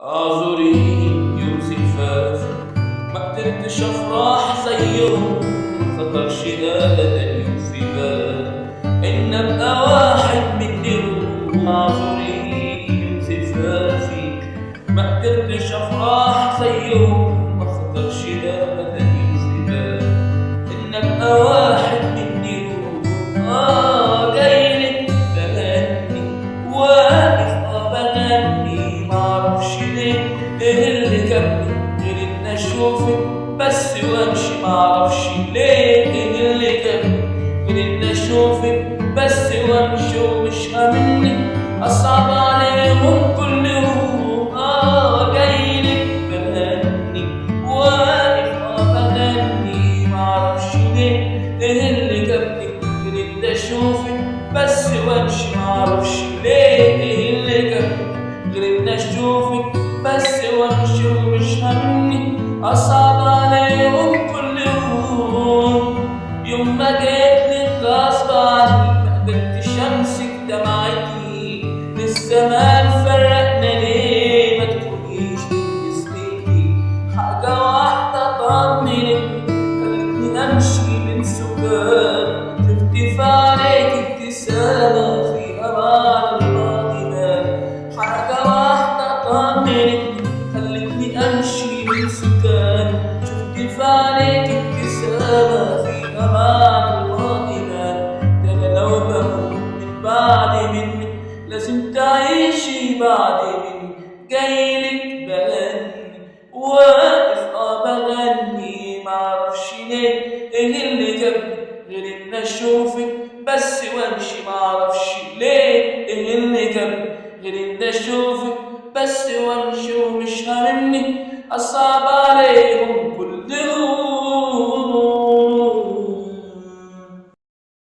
اعذري يوسف ما قدرتش افرح زيهم، خطرش ابدا في بال ان ابقى واحد منهم. اعذري يوسف ما قدرتش افرح زيهم، ما خطرش ابدا في بال ان ابقى واحد منهم. جايلك بغني واقف بغني، معرفش ليه ايه اللي جابني غير ان اشوفك بس وامشي. معرفش ليه ايه اللي جابني غير ان اشوفك بس وامشي، ومش هاممني اصعب عليهم كلهم. جايلك بغني واقف بغني، معرفش ليه ايه اللي جابني غير ان اشوفك بس وامشي. معرفش ليه ايه اللي جابني غير ان اشوفك بس وامشي، ومش هاممني اصعب عليهم كل يوم ما جيتلك غصب عني، ما قدرتش امسك دمعتي. للزمان فرقنا ليه؟ ما تكونيش بالنسبة لي حاجة واحدة طمنتني خلتني امشي من سكان. شفت في عليك ابتسامة في امان الماضي مال، حاجة واحدة طمنتني خلتني امشي من سكان. شفت في عليك ابتسامة في امان الماضي مال. ده انا لو بموت من بعد منك لازم تعيشي بعد مني. جايلك بغني واقف بغني، معرفش ليه ايه اللي جابني غير ان اشوفك بس وامشي. معرفش ليه ايه اللي جابني غير ان اشوفك بس وامشي، ومش هاممني اصعب عليهم